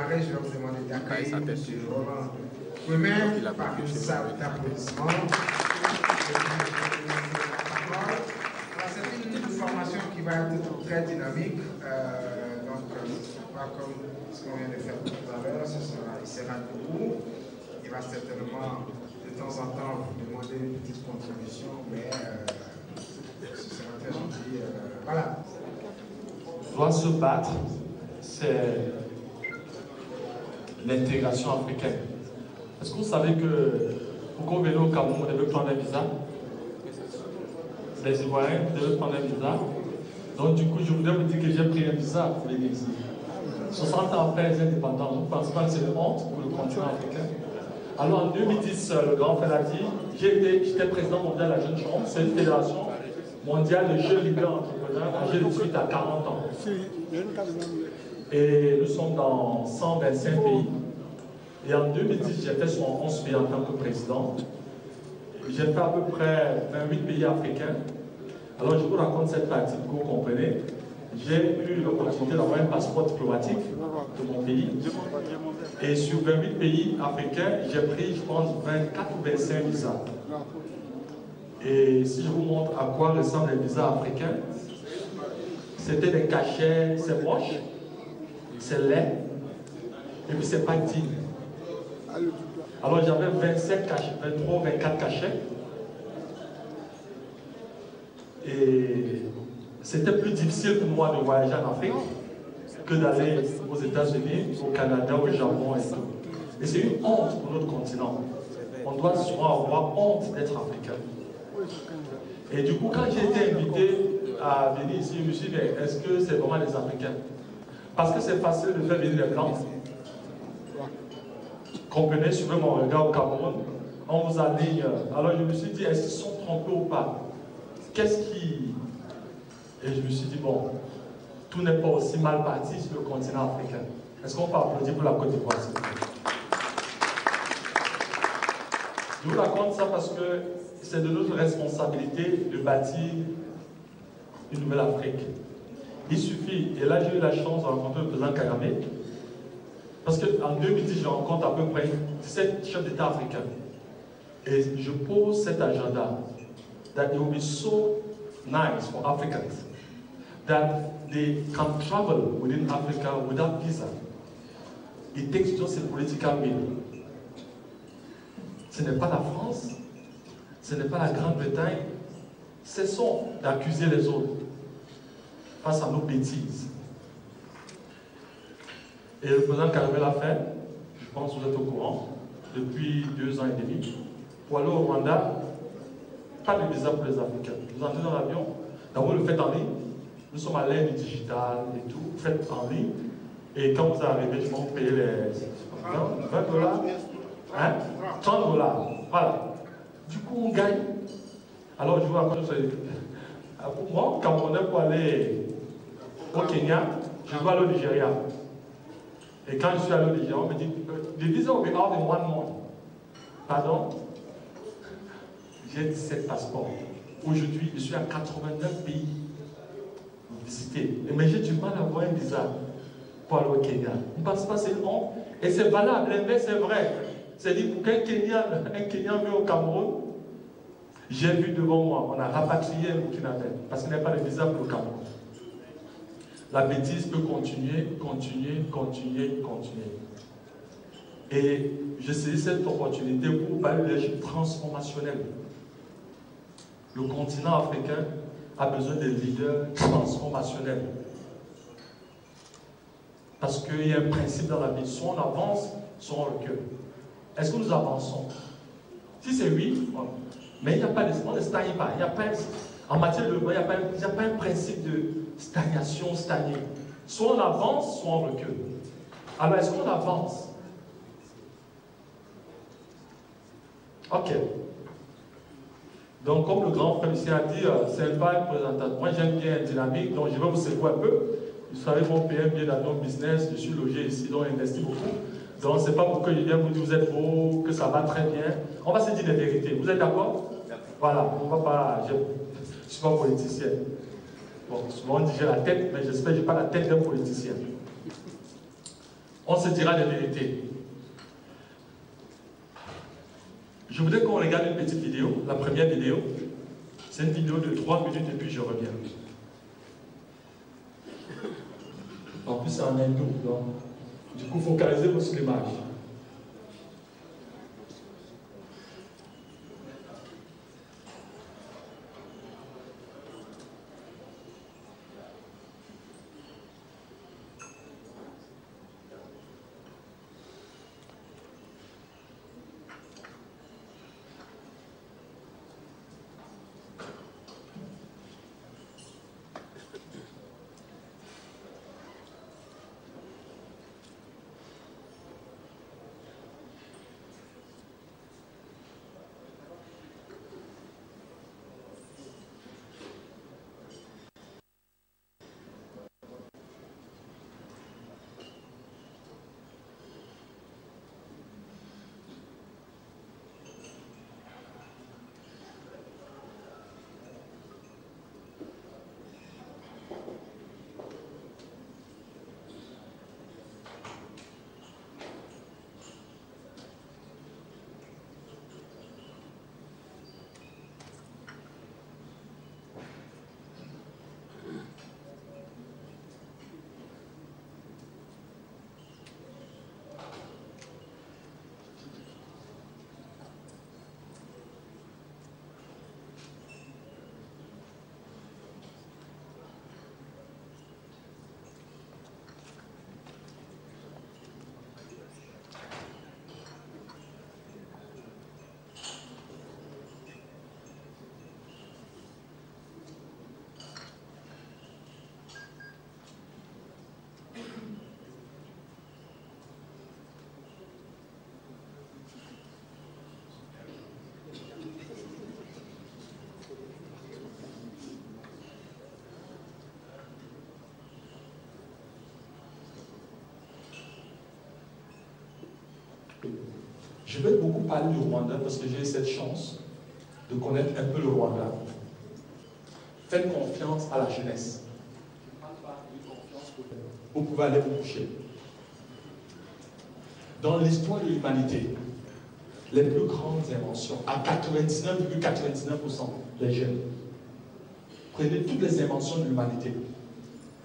démarrer, je vais vous demander d'accueillir M. Roland Kouemé par une salle d'applaudissements. C'est une formation qui va être très dynamique. Donc, pas comme ce qu'on vient de faire tout à l'heure, il sera debout. Il va certainement de temps en temps vous demander une petite contribution, mais ce sera très gentil. Voilà. Doit se battre, c'est l'intégration africaine. Est-ce que vous savez que pour qu'on vienne au Cameroun, on devait prendre un visa? Les Ivoiriens devaient prendre un visa. Donc du coup, je voudrais vous dire que j'ai pris un visa pour venir ici. 60 ans après les indépendants, je ne pense pas que c'est une honte pour le continent africain. Alors en 2010, le Grand Frère l'a dit, j'étais président mondial de la Jeune Chambre, c'est une fédération mondiale de jeunes leaders entrepreneurs âgés de 18 à 40 ans. Et nous sommes dans 125 pays. Et en 2010, j'étais sur 11 pays en tant que président. J'ai fait à peu près 28 pays africains. Alors je vous raconte cette partie que vous comprenez. J'ai eu l'opportunité d'avoir un passeport diplomatique de mon pays. Et sur 28 pays africains, j'ai pris, je pense, 24 ou 25 visas. Et si je vous montre à quoi ressemblent les visas africains, c'était des cachets, c'est moche, c'est laid, et puis c'est pas digne. Alors j'avais 27 cachets, 23 ou 24 cachets. Et c'était plus difficile pour moi de voyager en Afrique que d'aller aux États-Unis, au Canada, au Japon et tout. Et c'est une honte pour notre continent. On doit souvent avoir honte d'être africain. Et du coup, quand j'ai été invité à venir ici, je me suis dit, est-ce que c'est vraiment les Africains? Parce que c'est facile de faire venir les Blancs. Comprenez, suivez mon regard au Cameroun, on vous aligne. Alors je me suis dit, est-ce qu'ils sont trompés ou pas? Qu'est-ce qui... Et je me suis dit, bon, tout n'est pas aussi mal parti sur le continent africain. Est-ce qu'on peut applaudir pour la Côte d'Ivoire? Je vous raconte ça parce que c'est de notre responsabilité de bâtir une nouvelle Afrique. Il suffit, et là j'ai eu la chance de rencontrer le président Kagame, parce qu'en 2010, je rencontre à peu près 17 chefs d'État africains. Et je pose cet agenda, that it will be so nice for Africans, that they can travel within Africa without visa. It takes just a political will. Ce n'est pas la France, ce n'est pas la Grande-Bretagne. Cessons d'accuser les autres face à nos bêtises. Et le président Kagame l'a fait, je pense que vous êtes au courant, depuis 2 ans et demi. Pour aller au Rwanda, pas de visa pour les Africains. Vous entrez dans l'avion, d'abord le faites en ligne. Nous sommes à l'ère du digital et tout, vous faites en ligne. Et quand vous arrivez, je vais vous payer les 20 dollars. Hein? 30 dollars. Voilà. Du coup, on gagne. Alors, je vous raconte, pour moi, Camerounais, pour aller au Kenya, je vais aller au Nigeria. Et quand je suis allé au Nigeria, on me dit, the visa will be out in 1 month. Pardon? J'ai 17 passeports. Aujourd'hui, je suis à 89 pays visités. Mais j'ai du mal à avoir un visa pour aller au Kenya. On ne pense pas, c'est une honte. Et c'est valable, l'inverse c'est vrai. C'est-à-dire, pour qu'un Kenyan vienne au Cameroun, j'ai vu devant moi, on a rapatrié un Burkinabé, parce qu'il n'y a pas de visa pour le Cameroun. La bêtise peut continuer. Et je saisis cette opportunité pour parler de l'énergie transformationnelle. Le continent africain a besoin de leaders transformationnels. Parce qu'il y a un principe dans la vie, soit on avance, soit on recule. Est-ce que nous avançons? Si c'est oui, mais il n'y a pas on ne stagne pas. Il y a pas, en matière de loi, il n'y a pas un principe de stagnation, stagner. Soit on avance, soit on recule. Alors, est-ce qu'on avance? Ok. Donc, comme le grand frère ici a dit, c'est pas une présentation. Moi, j'aime bien être dynamique, donc je vais vous secouer un peu. Vous savez, mon PM vient dans mon business, je suis logé ici, donc j'investis beaucoup. Donc, ce n'est pas pour que je vienne vous dire vous êtes beau, que ça va très bien. On va se dire la vérité. Vous êtes d'accord? Voilà, on va pas. Je ne suis pas politicien. Bon, souvent on dit j'ai la tête, mais j'espère que je n'ai pas la tête d'un politicien. on se dira la vérité. Je voudrais qu'on regarde une petite vidéo, la première vidéo. C'est une vidéo de 3 minutes et puis je reviens. En plus, c'est en hindou, donc du coup, focalisez-vous sur l'image. Je vais beaucoup parler du Rwanda parce que j'ai cette chance de connaître un peu le Rwanda. Faites confiance à la jeunesse. Vous pouvez aller vous coucher. Dans l'histoire de l'humanité, les plus grandes inventions, à 99,99%, les jeunes. Prenez toutes les inventions de l'humanité.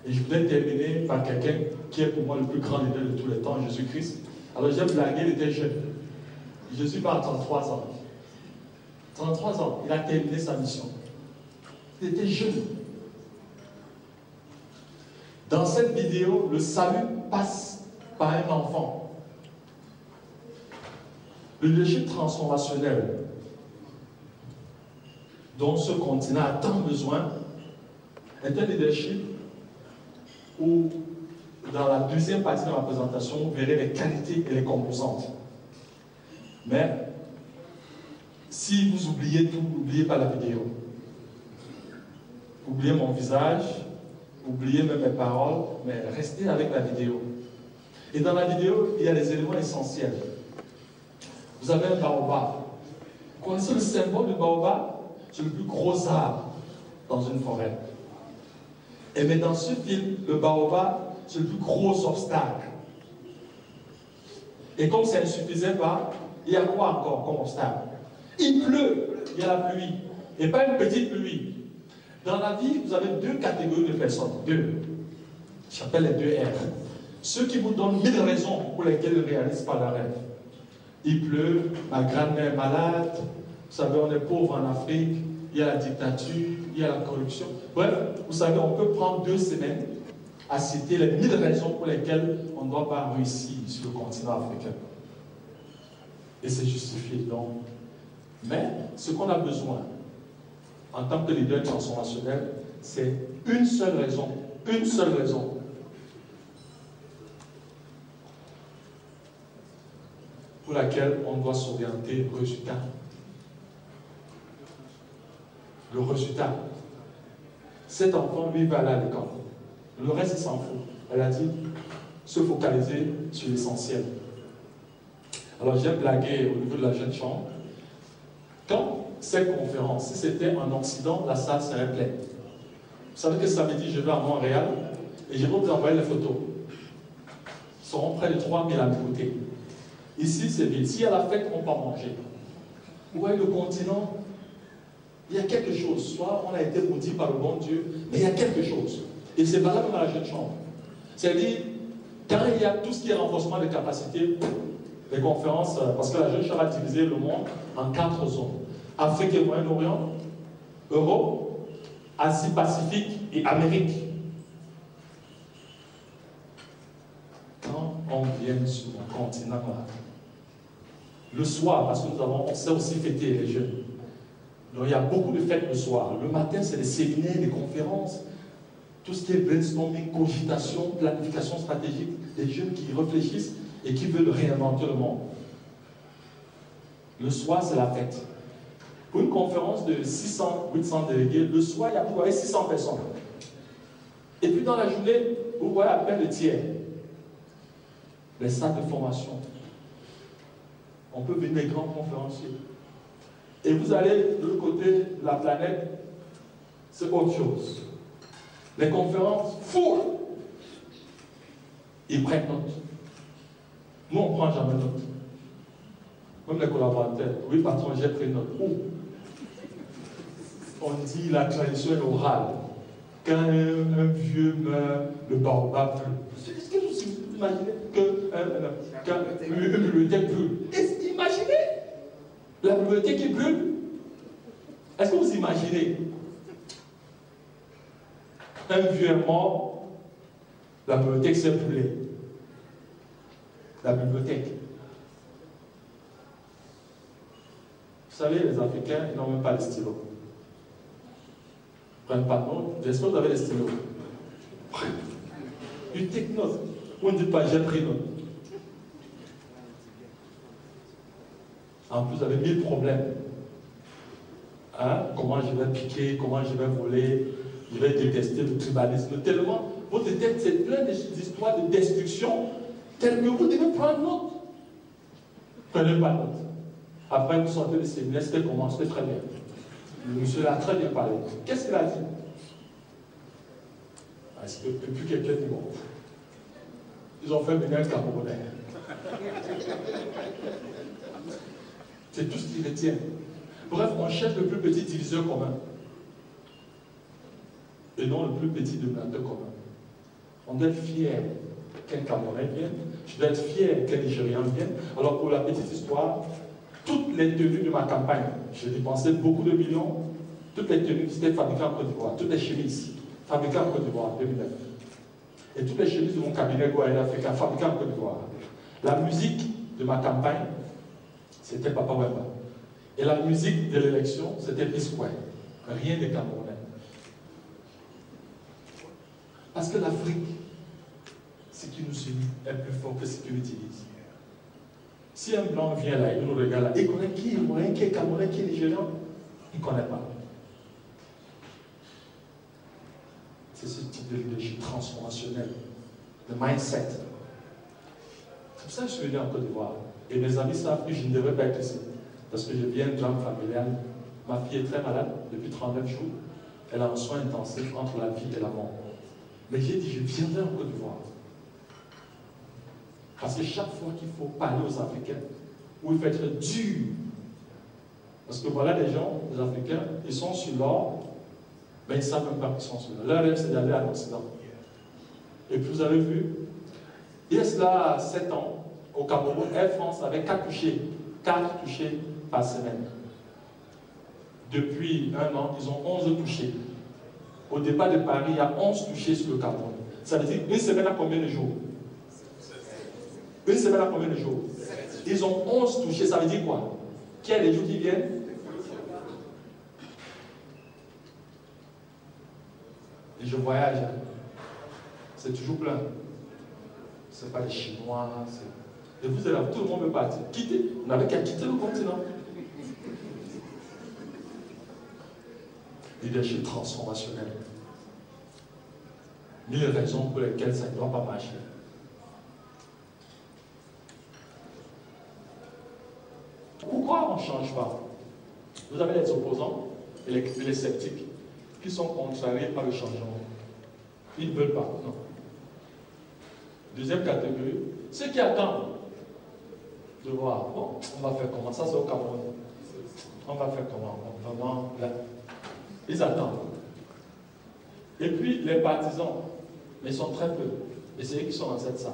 Et je voudrais terminer par quelqu'un qui est pour moi le plus grand leader de tous les temps, Jésus-Christ. Alors j'ai blagué, il était jeune. Jésus va à 33 ans. 33 ans, il a terminé sa mission. Il était jeune. Dans cette vidéo, le salut passe par un enfant. Le leadership transformationnel dont ce continent a tant besoin est un leadership où, dans la deuxième partie de ma présentation, vous verrez les qualités et les composantes. Mais, si vous oubliez tout, n'oubliez pas la vidéo. Oubliez mon visage, oubliez même mes paroles, mais restez avec la vidéo. Et dans la vidéo, il y a les éléments essentiels. Vous avez un baobab. Vous connaissez le symbole du baobab? C'est le plus gros arbre dans une forêt. Et mais dans ce film, le baobab, c'est le plus gros obstacle. Et comme ça ne suffisait pas, il y a quoi encore comme obstacle? Il pleut, il y a la pluie. Et pas une petite pluie. Dans la vie, vous avez deux catégories de personnes. Deux. J'appelle les deux R. Ceux qui vous donnent 1000 raisons pour lesquelles ils ne réalisent pas leur rêve. Il pleut, ma grand-mère est malade, vous savez, on est pauvre en Afrique, il y a la dictature, il y a la corruption. Bref, vous savez, on peut prendre 2 semaines à citer les 1000 raisons pour lesquelles on ne doit pas réussir sur le continent africain. Et c'est justifié, donc. Mais ce qu'on a besoin, en tant que leader transformationnel, c'est une seule raison, pour laquelle on doit s'orienter au résultat. Le résultat. Cet enfant, lui, va aller à l'école. Le reste, il s'en fout. Elle a dit, se focaliser sur l'essentiel. Alors, j'ai blagué au niveau de la jeune chambre. Quand cette conférence, si c'était en Occident, la salle serait pleine. Vous savez que samedi, je vais à Montréal et je vais vous envoyer les photos. Ce seront près de 3000 à côté. Ici, c'est vide. S'il y a la fête, on va manger. Vous voyez, le continent, il y a quelque chose. Soit on a été maudit par le bon Dieu, mais il y a quelque chose. Et c'est valable dans la jeune chambre. C'est-à-dire, quand il y a tout ce qui est renforcement des capacités, les conférences, parce que la jeune chambre a divisé le monde en 4 zones. Afrique et Moyen-Orient, Europe, Asie-Pacifique et Amérique. Quand on vient sur mon continent là, le soir, parce que on sait aussi fêter les jeunes. Donc il y a beaucoup de fêtes le soir. Le matin, c'est des séminaires, des conférences, tout ce qui est brainstorming, cogitation, planification stratégique, des jeunes qui réfléchissent et qui veulent réinventer le monde. Le soir, c'est la fête. Pour une conférence de 600, 800 délégués, le soir, il y a vous voyez 600 personnes. Et puis dans la journée, vous voyez à peine le tiers. Les salles de formation. On peut venir des grands conférenciers. Et vous allez de l'autre côté de la planète, c'est autre chose. Les conférences, full. Ils prennent note. Nous, on ne prend jamais note. Même les collaborateurs. Oui, patron, j'ai pris note. Où? On dit la tradition est orale. Quand un vieux meurt, le baobab pleut. Est-ce que vous imaginez que une bibliothèque brûle? Imaginez la bibliothèque qui brûle. Est-ce que vous imaginez un vieux est mort, la bibliothèque s'est brûlée. La bibliothèque. Vous savez, les Africains, ils n'ont même pas de stylo. Ils ne prennent pas de notes. J'espère que vous avez des stylos. Une technote. On ne dit pas j'ai pris note. En plus, vous avez 1000 problèmes. Hein? Comment je vais piquer, comment je vais voler, je vais détester le tribalisme. Tellement, votre tête, c'est plein d'histoires de destruction, telles que vous devez prendre note. Prenez pas note. Après, vous sortez de séminaire, c'était comment? C'était très bien. Le monsieur a très bien parlé. Qu'est-ce qu'il a dit? Est-ce que plus quelqu'un dit bon? Ils ont fait venir un Camerounais. C'est tout ce qui retient. Bref, on cherche le plus petit diviseur commun. Et non le plus petit dénominateur commun. On doit être fier qu'un Camerounais vienne. Je dois être fier qu'un Nigérian vienne. Alors pour la petite histoire, toutes les tenues de ma campagne, j'ai dépensé beaucoup de millions. Toutes les tenues étaient fabriquées en Côte d'Ivoire. Toutes les chemises fabriquées en Côte d'Ivoire en 2009. Et toutes les chemises de mon cabinet Goaïda Africa fabriquées en Côte d'Ivoire. La musique de ma campagne, c'était Papa Wemba. Et la musique de l'élection, c'était P-Square. Rien de Camerounais. Parce que l'Afrique, ce qui nous unit est plus fort que ce qui nous divise. Si un blanc vient là, il nous regarde là, il connaît qui est Ivoirien, qui est Camerounais, qui est Nigérian, il ne connaît pas. C'est ce type de leadership transformationnel, de mindset. C'est pour ça que je suis venu en Côte d'Ivoire. Et mes amis savent que je ne devrais pas être ici. Parce que je viens de drame familial. Ma fille est très malade depuis 39 jours. Elle a un soin intensif entre la vie et la mort. Mais j'ai dit, je viendrai en Côte d'Ivoire. Parce que chaque fois qu'il faut parler aux Africains, où il faut être dur. Parce que voilà les gens, les Africains, ils sont sur l'or, mais ils ne savent même pas qu'ils sont sur l'or. Leur rêve, c'est d'aller à l'Occident. Et puis vous avez vu, il y a cela 7 ans, au Cameroun, Air France avait 4 touchés par semaine. Depuis 1 an, ils ont 11 touchés. Au départ de Paris, il y a 11 touchés sur le Cameroun. Ça veut dire une semaine à combien de jours? Une semaine à combien de jours? Ils ont 11 touchés, ça veut dire quoi? Qu'il y a des jours qui viennent? Et je voyage. C'est toujours plein. Ce n'est pas les Chinois. Et vous êtes là, tout le monde veut partir. Quitter. On n'avait qu'à quitter le continent. Leadership transformationnel. 1000 raisons pour lesquelles ça ne doit pas marcher. Pourquoi on ne change pas? Vous avez les opposants et les sceptiques qui sont contrariés par le changement. Ils ne veulent pas, non. Deuxième catégorie, ceux qui attendent de voir, bon, on va faire comment, ça c'est au Cameroun. On va faire comment, vraiment, là. Ils attendent. Et puis les partisans, mais ils sont très peu, et c'est eux qui sont dans cette salle.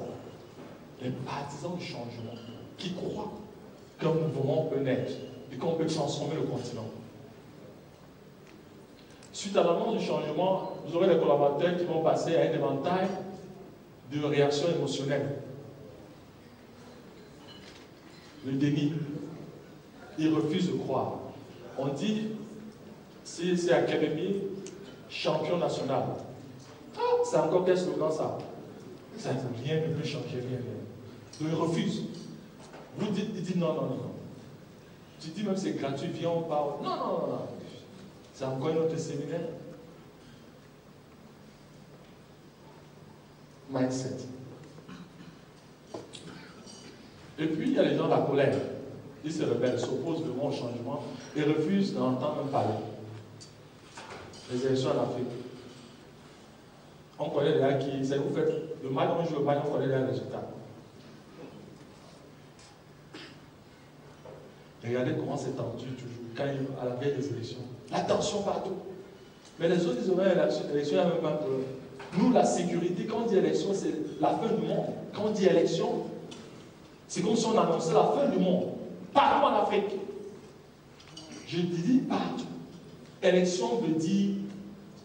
Les partisans du changement, qui croient qu'un mouvement peut naître et qu'on peut transformer le continent. Suite à l'annonce du changement, vous aurez des collaborateurs qui vont passer à un éventail de réactions émotionnelles. Le déni. Ils refusent de croire. On dit, si c'est Académie, champion national. Ah, c'est encore quel slogan ça? Rien ne peut changer, rien. Donc ils refusent. Vous dites, ils disent non. Tu dis même c'est gratuit, viens, on parle. Non. C'est encore un autre séminaire. Mindset. Et puis il y a les gens de la colère. Ils se rebellent, s'opposent devant le changement et refusent d'entendre parler. Les élections en Afrique. On connaît les gars qui, vous faites le mal, on joue le mal, on connaît les résultats. Regardez comment c'est tendu toujours, quand à la veille des élections. La tension partout. Mais les autres, ils auraient l'élection, il n'y a même pas de... Nous, la sécurité, quand on dit élection, c'est la fin du monde. Quand on dit élection, c'est comme si on annonçait la fin du monde. Partout en Afrique. Je dis partout. Élection veut dire,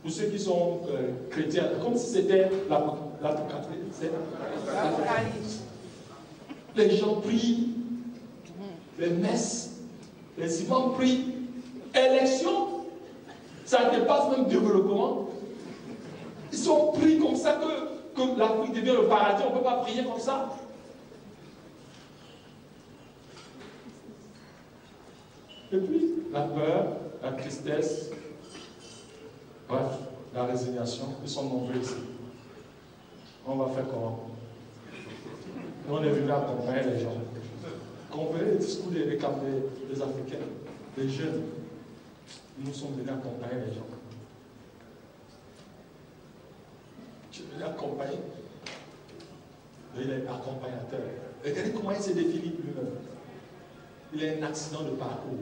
pour ceux qui sont chrétiens, comme si c'était l'apocalypse. Les gens prient, les messes, les imams prient. Élection, ça dépasse même développement. Ils sont pris comme ça que l'Afrique devient le paradis. On ne peut pas prier comme ça. Et puis, la peur, la tristesse, bref, la résignation, ils sont nombreux ici. On va faire comment? Nous, on est venu accompagner les gens. Comprenez le discours des Africains, des jeunes. Nous sommes venus accompagner les gens. Tu es venu accompagner. Il est accompagnateur. Regardez comment il s'est défini lui-même. Il a un accident de parcours.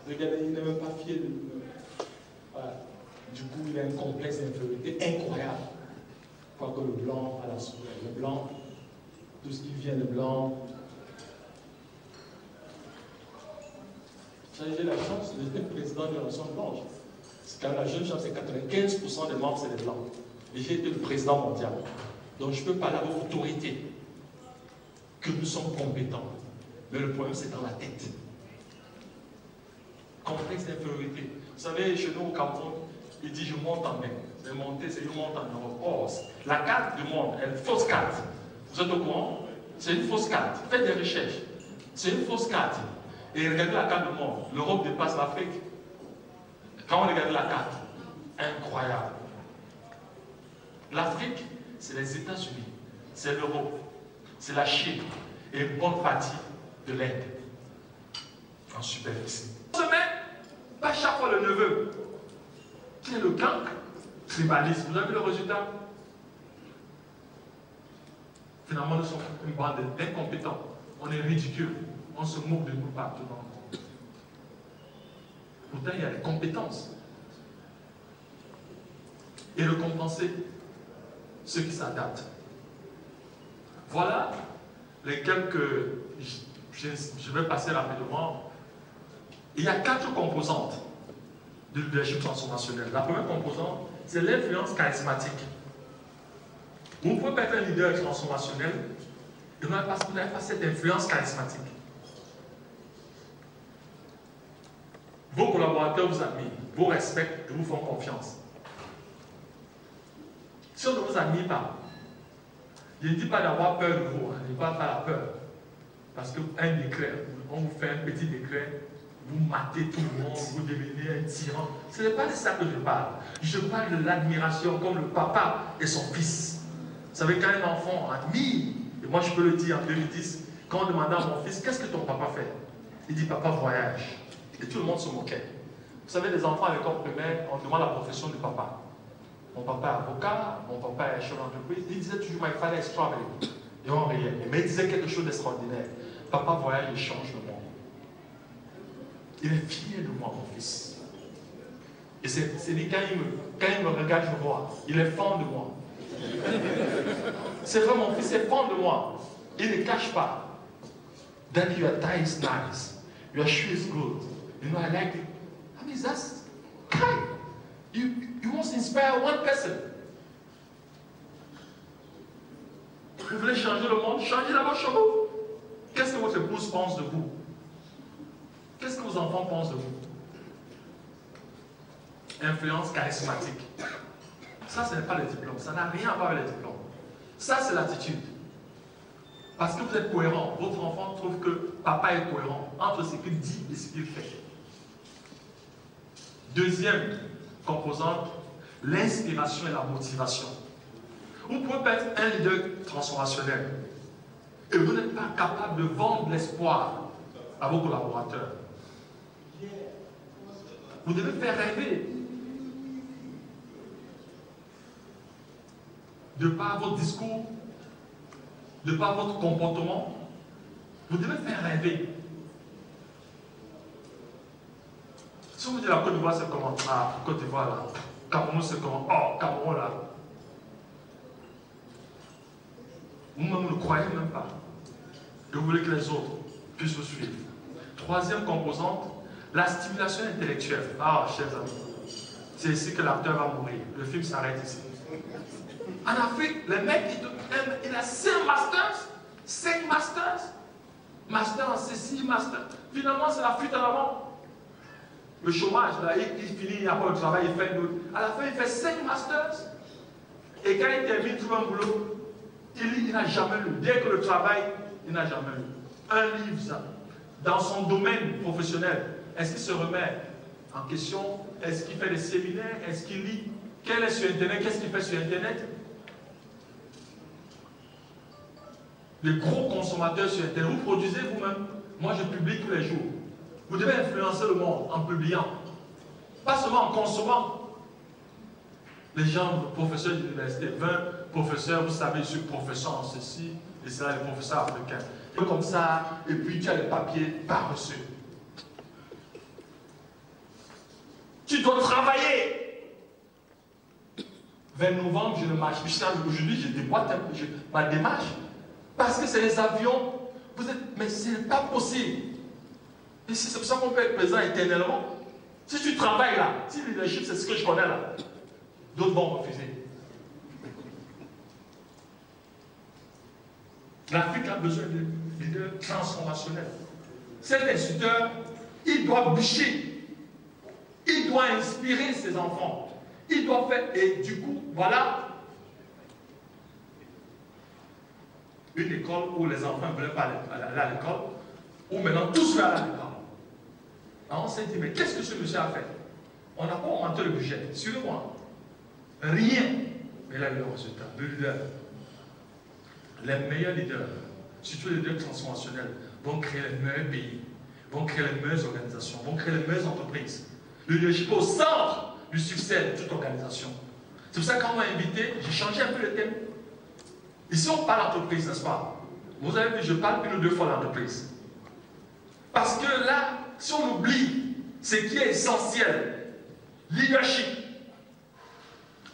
Regardez, il n'est même pas fier de lui-même. Voilà. Du coup, il a un complexe d'infériorité incroyable. Quoique le blanc à la sourire. Le blanc, tout ce qui vient de blanc. J'ai la chance d'être président d'une nation blanche. C'est quand même la jeune chance, c'est 95% des membres, c'est des blancs. Et j'ai été le président mondial. Donc je peux parler avec autorité que nous sommes compétents. Mais le problème, c'est dans la tête. Complexe d'infériorité. Vous savez, chez nous au Cameroun, il dit je monte en mer. C'est monter, c'est je monte en Europe. Or, la carte du monde est une fausse carte. Vous êtes au courant? C'est une fausse carte. Faites des recherches. C'est une fausse carte. Et regardez la carte du monde. L'Europe dépasse l'Afrique. Quand on regarde la carte, incroyable. L'Afrique, c'est les États-Unis, c'est l'Europe, c'est la Chine et une bonne partie de l'Inde. En superficie. On se met, pas chaque fois le neveu, qui est le gang, tribaliste. Vous avez vu le résultat? Finalement, nous sommes une bande d'incompétents. On est ridicule. On se moque de nous partout dans le monde. Pourtant, il y a des compétences. Et récompenser ceux qui s'adaptent. Voilà les quelques... Je vais passer rapidement. Il y a 4 composantes du leadership transformationnel. La première composante, c'est l'influence charismatique. Vous ne pouvez pas être un leader transformationnel parce que vous n'avez pas cette influence charismatique. Vos collaborateurs vous admirent, vous respectent et vous font confiance. Si on ne vous admire pas, je ne dis pas d'avoir peur de vous, je ne parle pas la peur. Parce qu'un décret, on vous fait un petit décret, vous matez tout le monde, vous devenez un tyran. Ce n'est pas de ça que je parle. Je parle de l'admiration comme le papa et son fils. Vous savez, quand un enfant admire, et moi je peux le dire en 2010, quand on demandait à mon fils, qu'est-ce que ton papa fait? Il dit, papa voyage. Et tout le monde se moquait. Vous savez, les enfants à l'école primaire, on demande la profession du papa. Mon papa est avocat, mon papa est chef d'entreprise. Il disait toujours, my father is traveling. Et on riait. Mais il disait quelque chose d'extraordinaire. Papa voyage et change le monde. Il est fier de moi, mon fils. Et c'est dit, quand il me regarde, je vois. Il est fan de moi. C'est vrai, mon fils est fan de moi. Il ne cache pas. Daddy, your tie is nice. Your shoe is good. You know, I like it. I mean, that's kind. You must inspire one person. Vous voulez changer le monde? Changez d'abord chez vous. Qu'est-ce que votre épouse pense de vous? Qu'est-ce que vos enfants pensent de vous? Influence charismatique. Ça, ce n'est pas le diplôme. Ça n'a rien à voir avec le diplôme. Ça, c'est l'attitude. Parce que vous êtes cohérent. Votre enfant trouve que papa est cohérent entre ce qu'il dit et ce qu'il fait. Deuxième composante, l'inspiration et la motivation. Vous pouvez pas être un leader transformationnel et vous n'êtes pas capable de vendre l'espoir à vos collaborateurs. Vous devez faire rêver. De par votre discours, de par votre comportement, vous devez faire rêver. Si vous dites la Côte d'Ivoire, c'est comment? Ah, Côte d'Ivoire là. Cameroun, c'est comment? Oh, Cameroun là. Vous-même ne croyez même pas. Et vous voulez que les autres puissent vous suivre. Troisième composante, la stimulation intellectuelle. Ah, chers amis, c'est ici que l'acteur va mourir. Le film s'arrête ici. En Afrique, les mecs, il a 5 masters. 5 masters. Master en ceci, master. Finalement, c'est la fuite en avant. Le chômage, là, il finit, il n'a pas le travail, il fait d'autres. À la fin, il fait 5 masters. Et quand il termine, il trouve un boulot. Il n'a jamais lu. Dès que le travail, il n'a jamais lu. Un livre, ça. Dans son domaine professionnel, est-ce qu'il se remet en question? Est-ce qu'il fait des séminaires? Est-ce qu'il lit? Quel est sur Internet? Qu'est-ce qu'il fait sur Internet? Les gros consommateurs sur Internet, vous produisez vous-même. Moi, je publie tous les jours. Vous devez influencer le monde en publiant. Pas seulement en consommant. Les gens, professeurs d'université, 20 professeurs, vous savez, je suis professeur en ceci, et c'est là les professeurs africains. Et comme ça, et puis tu as les papiers par-dessus. Tu dois travailler. 20 novembre, je ne marche plus. Aujourd'hui, je déboîte un peu ma démarche. Parce que c'est les avions. Vous êtes, mais ce n'est pas possible. Et c'est pour ça qu'on peut être présent éternellement. Si tu travailles là, si le leadership, c'est ce que je connais là, d'autres vont refuser. L'Afrique a besoin de leaders transformationnels. Cet instituteur, il doit bûcher. Il doit inspirer ses enfants. Il doit faire. Et du coup, voilà une école où les enfants ne veulent pas aller à l'école, où maintenant tous veulent aller à l'école. Alors on s'est dit, mais qu'est-ce que ce monsieur a fait? On n'a pas augmenté le budget. Suivez-moi. Rien. Mais là, le résultat. Le leader. Les meilleurs leaders, surtout les leaders transformationnels, vont créer les meilleurs pays, vont créer les meilleures organisations, vont créer les meilleures entreprises. Le leadership au centre du succès de toute organisation. C'est pour ça que quand on m'a invité, j'ai changé un peu le thème. Ici, on parle d'entreprise, n'est-ce pas? Vous avez vu, je parle 1 ou 2 fois d'entreprise. Parce que là, si on oublie ce qui est essentiel, leadership,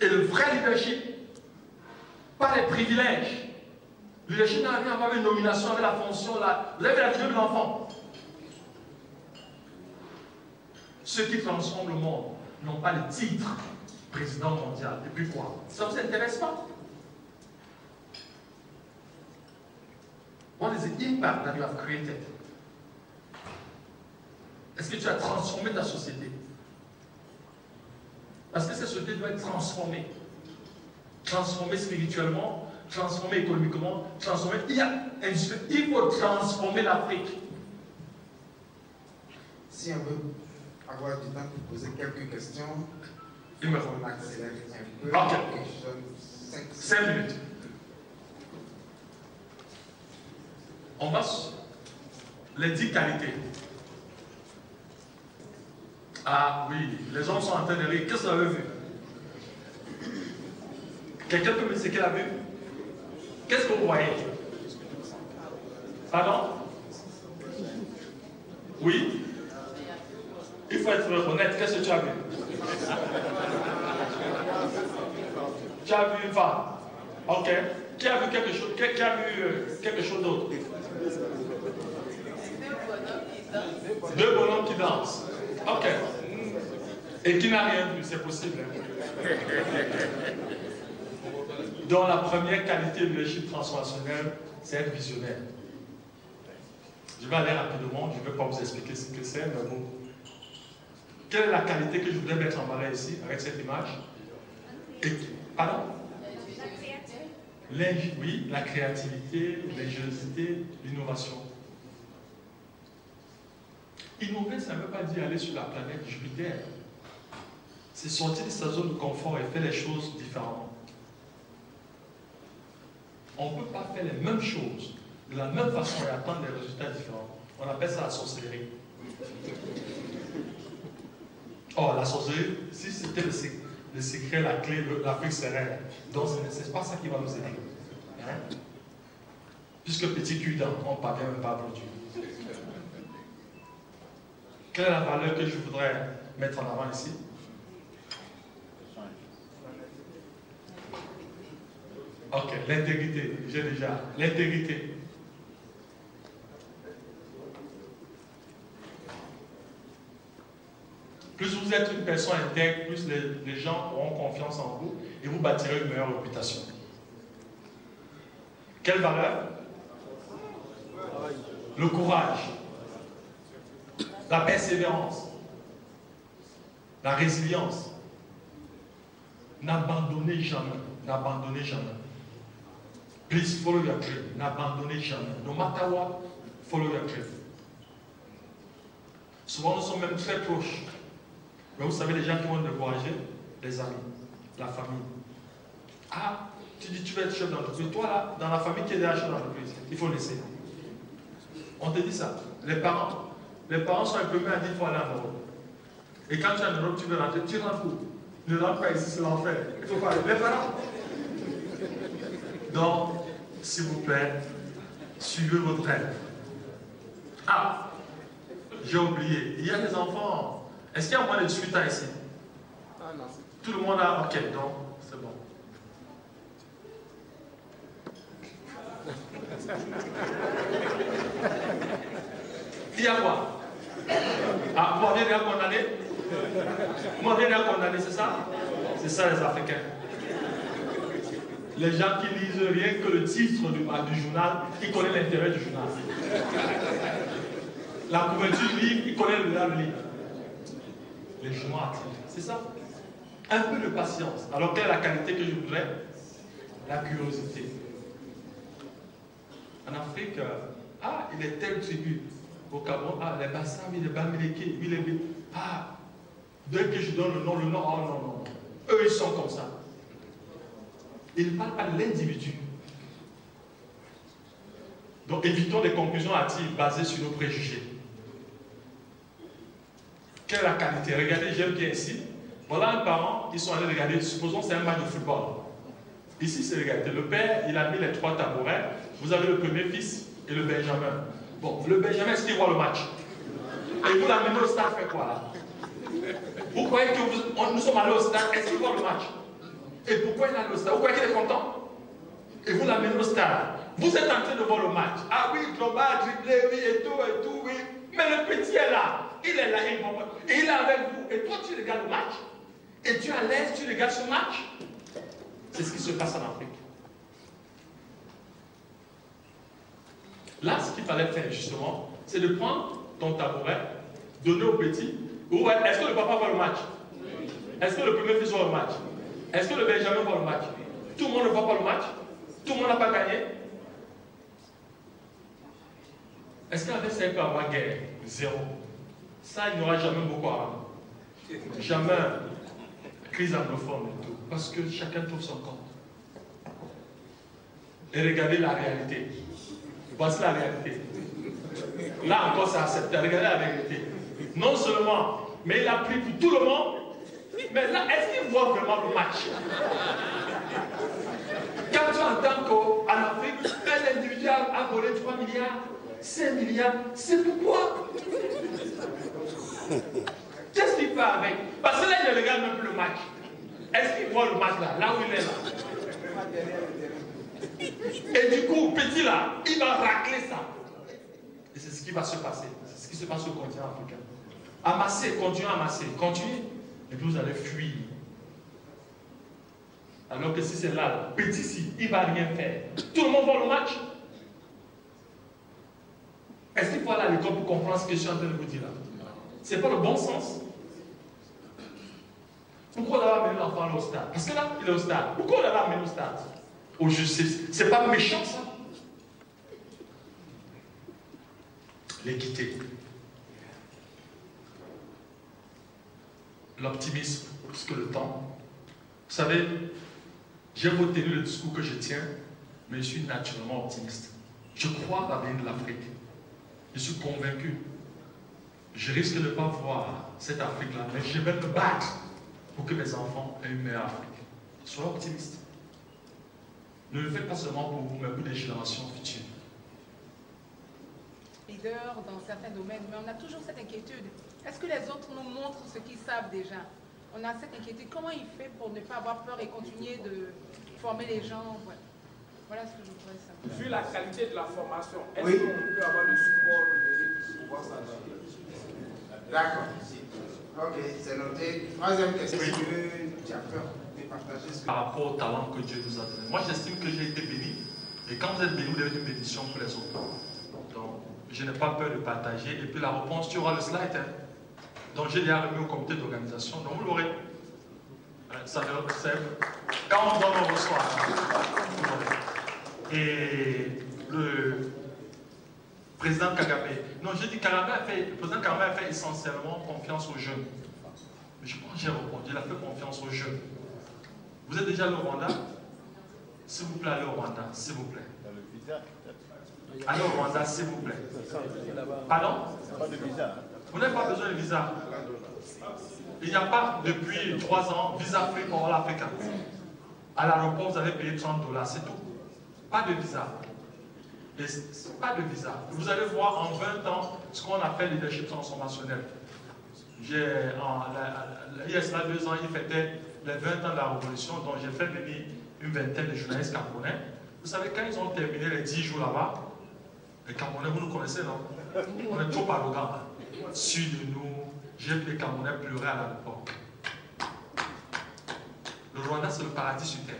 et le vrai leadership, pas les privilèges. Le leadership n'a rien à voir avec une nomination, avec la fonction, là. Vous avez la vie de l'enfant. Ceux qui transforment le monde n'ont pas le titre président mondial. Et puis quoi? Ça ne vous intéresse pas? What is the impact that you have created? Est-ce que tu as transformé ta société? Parce que cette société doit être transformée. Transformée spirituellement, transformée économiquement, transformée. Il faut transformer l'Afrique. Si on veut avoir du temps pour poser quelques questions, il me faut. On accélère un peu. Ok. 5 minutes. On passe les 10 qualités. Ah oui, les gens sont en train de rire. Qu'est-ce que vous avez vu? Quelqu'un peut me dire ce qu'il a vu? Qu'est-ce que vous voyez? Pardon? Oui? Il faut être honnête. Qu'est-ce que tu as vu? Tu as vu une femme? Ok. Qui a vu quelque chose? Qui a vu quelque chose d'autre? Deux bonhommes qui dansent. Ok. Et qui n'a rien vu, c'est possible. Hein? Donc la première qualité de leadership transformationnel, c'est être visionnaire. Je vais aller rapidement, je ne vais pas vous expliquer ce que c'est, mais bon. Quelle est la qualité que je voudrais mettre en valeur ici, avec cette image? Pardon? Oui, la créativité, l'ingéniosité, l'innovation. Innover, ça ne veut pas dire aller sur la planète Jupiter. C'est sortir de sa zone de confort et faire les choses différemment. On ne peut pas faire les mêmes choses de la même façon et attendre des résultats différents. On appelle ça la sorcellerie. Oh, la sorcellerie, si c'était le secret, la clé, l'Afrique serait. Donc, ce n'est pas ça qui va nous aider. Hein? Puisque petit cul-dent, on ne parvient même pas à produire. Quelle est la valeur que je voudrais mettre en avant ici? Ok, l'intégrité, j'ai déjà. L'intégrité. Plus vous êtes une personne intègre, plus les gens auront confiance en vous et vous bâtirez une meilleure réputation. Quelle valeur? Le courage, la persévérance, la résilience. N'abandonnez jamais, n'abandonnez jamais. Please follow your dream. N'abandonnez jamais. No matter what, follow your dream. Souvent, nous sommes même très proches. Mais vous savez, les gens qui vont nous décourager, les amis, la famille. Ah, tu dis tu vas être chef d'entreprise. Toi, là, dans la famille qui est déjà chef d'entreprise, il faut laisser. On te dit ça. Les parents sont imprimés à dire qu'il faut aller en Europe. Et quand tu es en Europe, tu veux rentrer, tu rentres où? Ne rentre pas ici, c'est l'enfer. Il faut pas aller. Les parents. Donc, s'il vous plaît, suivez votre rêve. Ah, j'ai oublié. Il y a des enfants. Est-ce qu'il y a moins de 18 ans ici? Ah non. Tout le monde a. Ok, donc, c'est bon. Il y a quoi? Ah, moi, viens de condamner? Moi, viens de condamner, c'est ça? C'est ça, les Africains. Les gens qui lisent rien que le titre du journal, ils connaissent l'intérêt du journal. La couverture du livre, ils connaissent le livre. Les journaux actifs, c'est ça. Un peu de patience. Alors, quelle est la qualité que je voudrais? La curiosité. En Afrique, il est telle tribu. Au Cameroun, les Bassam, les Bamileke, les... dès que je donne le nom, oh non. Eux, ils sont comme ça. Ils ne parlent pas de l'individu. Donc, évitons des conclusions hâtives basées sur nos préjugés. Quelle est la qualité? Regardez, j'aime bien ici. Voilà un parent, ils sont allés regarder, supposons c'est un match de football. Ici, c'est regardez, le père, il a mis les 3 tabourets. Vous avez le premier fils et le Benjamin. Bon, le Benjamin, est-ce qu'il voit le match? Et vous l'amenez au stade, fait quoi là? Vous croyez que nous sommes allés au stade, est-ce qu'il voit le match? Et pourquoi il est allé au stade? Vous croyez qu'il est content? Et vous l'amenez au stade. Vous êtes en train de voir le match. Ah oui, Drogba a dribblé, oui, et tout, oui. Mais le petit est là. Il est là, et il est avec vous. Et toi, tu regardes le match. Et tu es à l'aise, tu regardes ce match. C'est ce qui se passe en Afrique. Là, ce qu'il fallait faire, justement, c'est de prendre ton tabouret, donner au petit. Est-ce que le papa voit le match? Est-ce que le premier fils voit le match? Est-ce que le Benjamin voit le match? Tout le monde ne voit pas le match? Tout le monde n'a pas gagné? Est-ce qu'avec ça, il peut avoir guerre? Zéro. Ça, il n'y aura jamais Boko Haram. Jamais crise anglophone et tout. Parce que chacun trouve son compte. Et regardez la réalité. Voici la réalité. Là encore, c'est accepté. Regardez la réalité. Non seulement, mais il a pris pour tout le monde. Mais là, est-ce qu'il voit vraiment le match? Quand tu entends qu'en Afrique, un individu a volé 3 milliards, 5 milliards, c'est pourquoi? Qu'est-ce qu'il fait avec? Parce que là, il ne regarde même plus le match. Est-ce qu'il voit le match là où il est là? Et du coup, petit là, il va racler ça. Et c'est ce qui va se passer. C'est ce qui se passe au continent africain. Amasser, continuez à amasser, continuez. Et puis vous allez fuir. Alors que si c'est là, petit ici, il ne va rien faire. Tout le monde voit le match. Est-ce qu'il faut aller à l'école pour comprendre ce que je suis en train de vous dire là? Ce n'est pas le bon sens. Pourquoi on a amené l'enfant au stade? Parce que là, il est au stade. Pourquoi on l'a amené au stade? Au justice. C'est pas méchant ça? L'équité. L'optimisme, plus que le temps. Vous savez, j'ai beau tenir le discours que je tiens, mais je suis naturellement optimiste. Je crois à l'avenir de l'Afrique. Je suis convaincu. Je risque de ne pas voir cette Afrique-là, mais je vais me battre pour que mes enfants aient une meilleure Afrique. Soyez optimiste. Ne le faites pas seulement pour vous, mais pour les générations futures. Leader dans certains domaines, mais on a toujours cette inquiétude. Est-ce que les autres nous montrent ce qu'ils savent déjà? On a cette inquiétude. Comment il fait pour ne pas avoir peur et continuer de former les gens? Voilà ce que je voudrais savoir. Vu la qualité de la formation, est-ce qu'on peut avoir le support numérique pour pouvoir s'adapter? D'accord. Ok, c'est noté. Troisième question. Tu as peur de partager ce que... Par rapport au talent que Dieu nous a donné. Moi, j'estime que j'ai été béni. Et quand vous êtes béni, vous devez être une bénédiction pour les autres. Donc, je n'ai pas peur de partager. Et puis la réponse, tu auras le slide. Hein. Donc, j'ai déjà remis au comité d'organisation. Donc, vous l'aurez. Ça c'est quand on donne, on reçoit. Et le président Kagame. Non, j'ai dit le président Kagame a fait essentiellement confiance aux jeunes. Je pense que j'ai répondu, il a fait confiance aux jeunes. Vous êtes déjà allé au Rwanda? S'il vous plaît, allez au Rwanda, s'il vous plaît. Allez au Rwanda, s'il vous plaît. Pardon? Vous n'avez pas besoin de visa. Il n'y a pas, depuis 3 ans, visa free pour l'Afrique. À l'aéroport, vous allez payer $30, c'est tout. Pas de visa. Et pas de visa. Vous allez voir en 20 ans ce qu'on appelle leadership transformationnel. Il y a cela 2 ans, il fêtait les 20 ans de la Révolution, donc j'ai fait venir une vingtaine de journalistes camerounais. Vous savez, quand ils ont terminé les 10 jours là-bas, les Camerounais, vous nous connaissez, non? On est trop arrogants. Sûr de nous, j'ai vu les Camerounais pleurer à l'aéroport. Le Rwanda, c'est le paradis sur terre.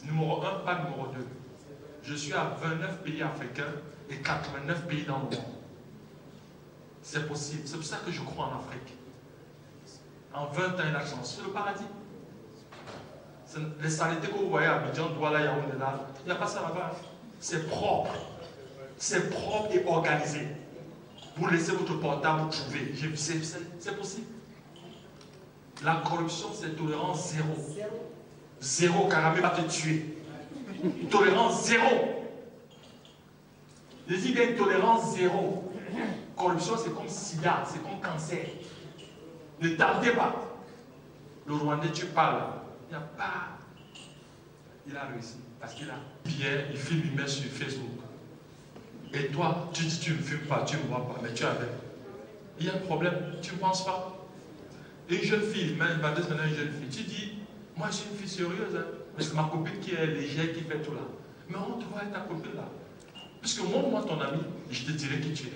Numéro 1, pas numéro 2. Je suis à 29 pays africains et 89 pays dans le monde. C'est possible. C'est pour ça que je crois en Afrique. En 20 ans, il a chance. C'est le paradis. Les saletés que vous voyez à Abidjan, Douala, Yaoundé, là, il n'y a pas ça là-bas. C'est propre. C'est propre et organisé. Vous laissez votre portable, vous trouvez. C'est possible. La corruption, c'est tolérance zéro. Zéro, Kagame va te tuer. Tolérance zéro. Je dis bien tolérance zéro. Corruption, c'est comme sida, c'est comme cancer. Ne tardez pas. Le Rwandais, tu parles. Il n'y a pas. Il a réussi. Parce qu'il a Pierre, il filme, il met sur Facebook. Et toi, tu dis, tu ne me filmes pas, tu ne me vois pas, mais tu es avec. Il y a un problème, tu ne penses pas. Une jeune fille, même 2 semaines, une jeune fille, tu dis, moi je suis une fille sérieuse, hein, mais c'est ma copine qui est légère, qui fait tout là. Mais on te voit avec ta copine là. Puisque moi, ton ami, je te dirai qui tu es.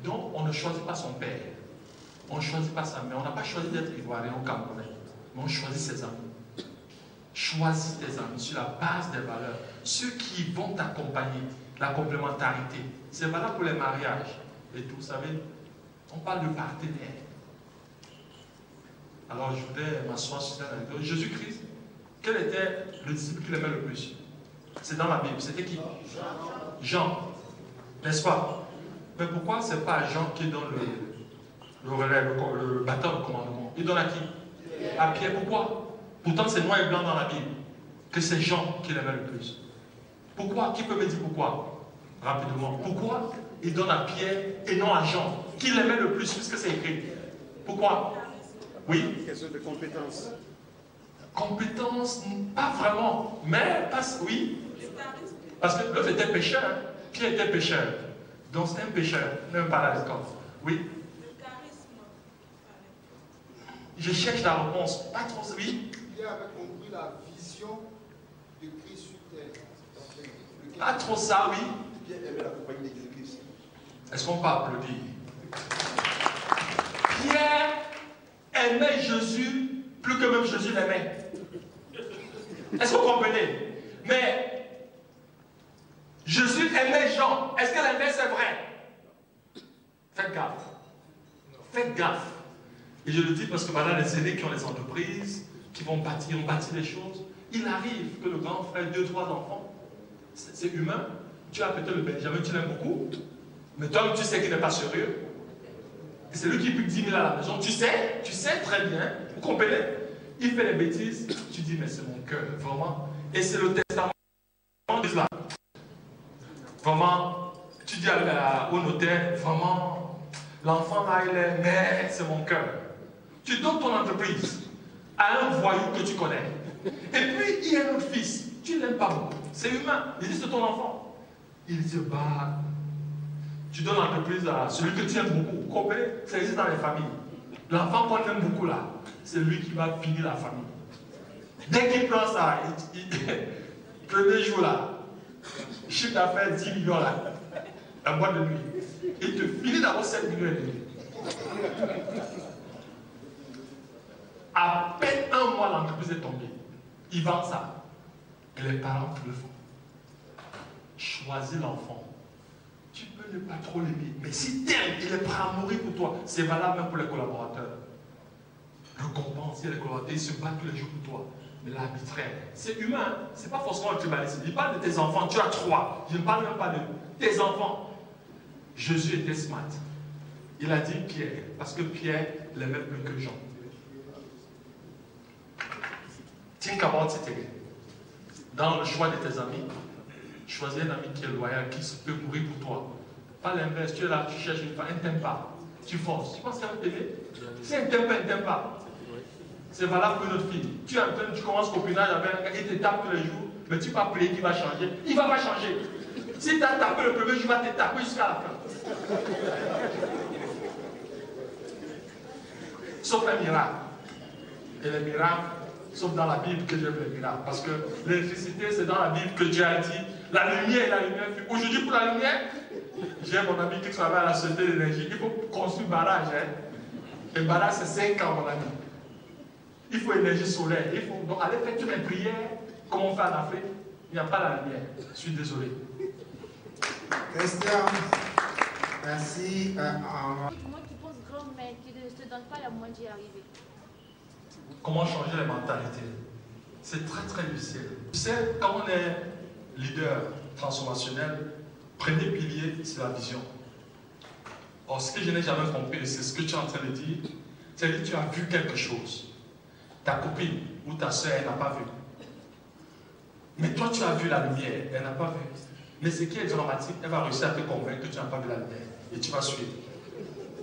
Donc, on ne choisit pas son père. On ne choisit pas sa mère. On n'a pas choisi d'être ivoirien ou camerounais. Mais on choisit ses amis. Choisis tes amis sur la base des valeurs. Ceux qui vont t'accompagner. La complémentarité. C'est valable pour les mariages. Et tout, vous savez, on parle de partenaire. Alors, je voudrais m'asseoir sur cette anecdote. Jésus-Christ, quel était le disciple qu'il aimait le plus? C'est dans la Bible. C'était qui? Jean. N'est-ce pas? Mais pourquoi ce n'est pas Jean qui donne le bâton de commandement? Il donne à qui? À Pierre. Pourquoi? Pourtant, c'est noir et blanc dans la Bible que c'est Jean qui l'aimait le plus. Pourquoi? Qui peut me dire pourquoi? Rapidement. Pourquoi il donne à Pierre et non à Jean, qui l'aimait le plus, puisque c'est écrit? Pourquoi? Oui? Question de compétence. Compétence, pas vraiment. Mais, oui. Parce que l'autre était pécheur. Pierre était pécheur. Donc c'est un pécheur, même pas à l'école. Oui. Le charisme. Je cherche la réponse. Pas trop, oui. Pierre avait compris la vision de Christ sur terre. Pas trop ça, oui. Pierre aimait la compagnie de Christ. Est-ce qu'on peut applaudir? Pierre aimait Jésus plus que même Jésus l'aimait. Est-ce que vous comprenez? Mais Jésus aimait Jean. Est-ce que l'inverse est vrai? Faites gaffe. Faites gaffe. Et je le dis parce que maintenant, les aînés qui ont les entreprises, qui vont bâtir, ont bâti des choses, il arrive que le grand frère ait 2, 3 enfants. C'est humain. Tu as peut-être le Benjamin, tu l'aimes beaucoup, mais toi, tu sais qu'il n'est pas sérieux. Et c'est lui qui pique 10 000 à la maison. Tu sais très bien. Vous comprenez? Il fait des bêtises. Tu dis, mais c'est mon cœur, vraiment. Et c'est le testament. Là. Vraiment, tu dis au notaire, vraiment, l'enfant là, il est, mais c'est mon cœur. Tu donnes ton entreprise à un voyou que tu connais. Et puis, il y a un autre fils. Tu ne l'aimes pas beaucoup. C'est humain. Il dit, c'est ton enfant. Il se bat. Tu donnes l'entreprise à celui que tu aimes beaucoup. Vous comprenez? Ça existe dans les familles. L'enfant qu'on aime beaucoup là, c'est lui qui va finir la famille. Dès qu'il prend ça, premier jour là, chiffre d'affaires 10 millions là, la boîte de nuit. Il te finit d'avoir 7 millions et demi. À peine un mois, l'entreprise est tombée. Il vend ça. Et les parents le font. Choisis l'enfant. Tu peux ne pas trop l'aimer. Mais si t'aimes, il est prêt à mourir pour toi. C'est valable même pour les collaborateurs. Récompenser les collaborateurs, ils se battent tous les jours pour toi. Mais l'arbitraire, c'est humain. C'est pas forcément un tribalisme. Il parle de tes enfants. Tu as 3. Je ne parle même pas de tes enfants. Jésus était smart. Il a dit Pierre, parce que Pierre l'aimait plus que Jean. Think about it again. Dans le choix de tes amis, choisis un ami qui est loyal, qui peut mourir pour toi. Pas l'inverse, tu es là, tu cherches une femme, elle ne t'aime pas. Tu forces. Tu penses qu'elle va t'aimer? Si elle ne t'aime pas, elle ne t'aime pas. C'est valable pour une autre fille. Tu commences copinage avec un gars, il te tape tous les jours, mais tu vas prier qu'il va changer. Il ne va pas changer. Si tu as tapé le premier jour, il va te taper jusqu'à la fin. Sauf un miracle. Et les miracles, sauf dans la Bible que j'aime les miracles. Parce que l'électricité, c'est dans la Bible que Dieu a dit la lumière et la lumière. Aujourd'hui, pour la lumière, j'ai mon ami qui travaille à la Société de l'énergie. Il faut construire un barrage. Hein. Et barrage, c'est 5 ans, mon ami. Il faut énergie solaire. Il faut donc aller faire toutes les prières comme on fait en Afrique. Il n'y a pas la lumière. Je suis désolé. Christian, merci. Moi qui pense grand, mais qui ne te donne pas la moindre d'y arriver. Comment changer les mentalités? C'est très très difficile. Tu sais, quand on est leader transformationnel, premier pilier, c'est la vision. Or, ce que je n'ai jamais compris, c'est ce que tu es en train de dire, c'est que tu as vu quelque chose. Ta copine ou ta soeur, elle n'a pas vu. Mais toi, tu as vu la lumière, elle n'a pas vu. Mais ce qui est dramatique, elle va réussir à te convaincre que tu n'as pas vu la lumière. Et tu vas suivre.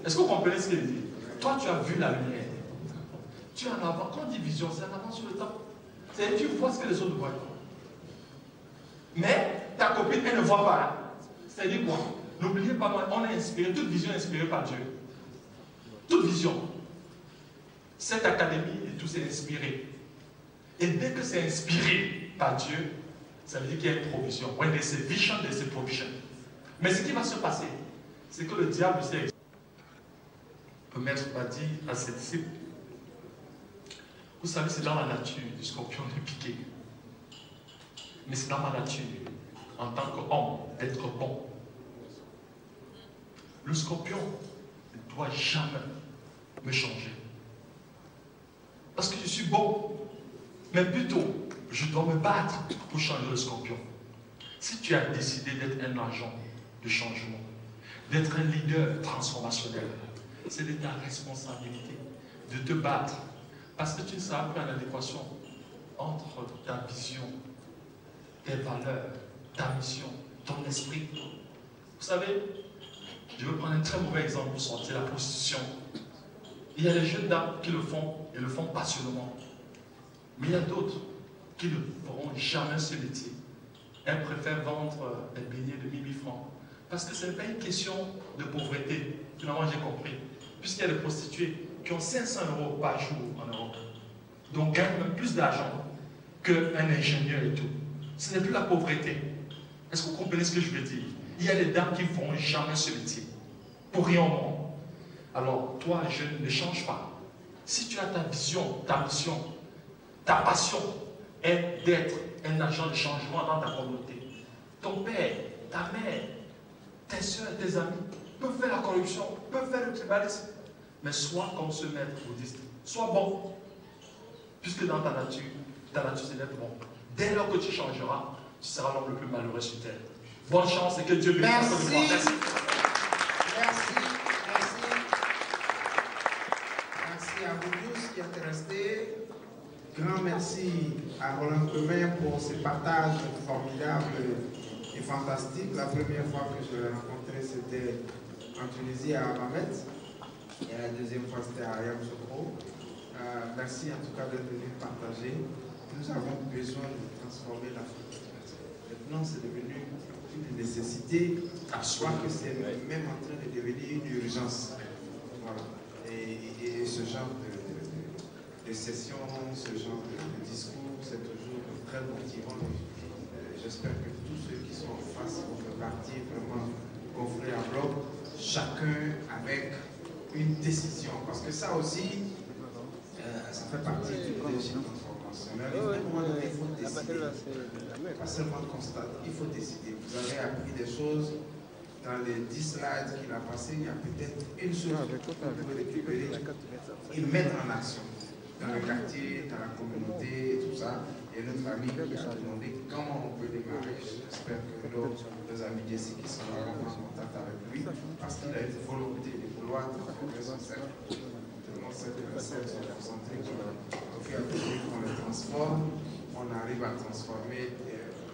Est-ce que vous comprenez ce qu'il dit? Toi, tu as vu la lumière. Tu es en avant. Quand on dit vision, c'est en avant sur le temps. C'est tu vois ce que les autres voient. Mais ta copine, elle ne voit pas. C'est-à-dire quoi? N'oubliez pas, on est inspiré, toute vision est inspirée par Dieu. Toute vision. Cette académie et tout, c'est inspiré. Et dès que c'est inspiré par Dieu, ça veut dire qu'il y a une provision. When there's a vision, there's a provision. Mais ce qui va se passer, c'est que le diable sait. Le maître va dire à ses disciples, vous savez, c'est dans la nature du scorpion de piquer. Mais c'est dans ma nature, en tant qu'homme, d'être bon. Le scorpion ne doit jamais me changer. Parce que je suis bon. Mais plutôt, je dois me battre pour changer le scorpion. Si tu as décidé d'être un agent de changement, d'être un leader transformationnel, c'est de ta responsabilité de te battre. Parce que tu ne seras plus en adéquation entre ta vision, tes valeurs, ta mission, ton esprit. Vous savez, je vais prendre un très mauvais exemple pour sortir la prostitution. Il y a des jeunes dames qui le font et le font passionnément. Mais il y a d'autres qui ne feront jamais ce métier. Elles préfèrent vendre des beignets de 1000 francs Parce que ce n'est pas une question de pauvreté. Finalement, j'ai compris. Puisqu'il y a des prostituées qui ont 500 € par jour en Europe, donc gagnent même plus d'argent qu'un ingénieur et tout. Ce n'est plus la pauvreté. Est-ce que vous comprenez ce que je veux dire? Il y a des dames qui ne font jamais ce métier. Pour rien au monde. Alors, toi, jeune, ne change pas. Si tu as ta vision, ta mission, ta passion est d'être un agent de changement dans ta communauté, ton père, ta mère, tes soeurs, tes amis peuvent faire la corruption, peuvent faire le tribalisme, mais sois comme ce maître bouddhiste. Sois bon. Puisque dans ta nature c'est d'être bon. Dès lors que tu changeras, tu seras l'homme le plus malheureux sur terre. Bonne chance et que Dieu bénisse. Merci. Merci à vous tous qui êtes restés. Grand merci à Roland Quemin pour ce partage formidable et fantastique. La première fois que je l'ai rencontré, c'était en Tunisie à Hammamet. Et la deuxième fois, c'était à Yamoussoukro. Merci en tout cas d'être venu partager. Nous avons besoin de transformer l'Afrique. Maintenant, c'est devenu une nécessité. Je crois que c'est même en train de devenir une urgence. Voilà. Et ce genre de session, ce genre de discours, c'est toujours très motivant. J'espère que tous ceux qui sont en face vont partir vraiment gonflés à bloc, chacun avec une décision. Parce que ça aussi, ça fait partie du leadership transformationnel. Il faut décider. Pas seulement constater, il faut décider. Vous avez appris des choses. Dans les 10 slides qu'il a passé, il y a peut-être une chose que vous pouvez récupérer et mettre en action. Dans le quartier, dans la communauté, et tout ça. Et notre ami qui a demandé comment on peut démarrer. J'espère que nos amis d'ici qui sont là en contact avec lui, parce qu'il a une volonté de vouloir transformer son cercle. Tellement c'est que les cercles sont concentrés qu'au fur et à mesure qu'on les transforme, on arrive à transformer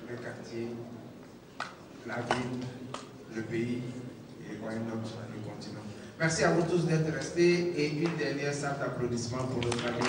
le quartier, la ville, le pays et why not le continent. Merci à vous tous d'être restés et une dernière salle d'applaudissements pour notre ami.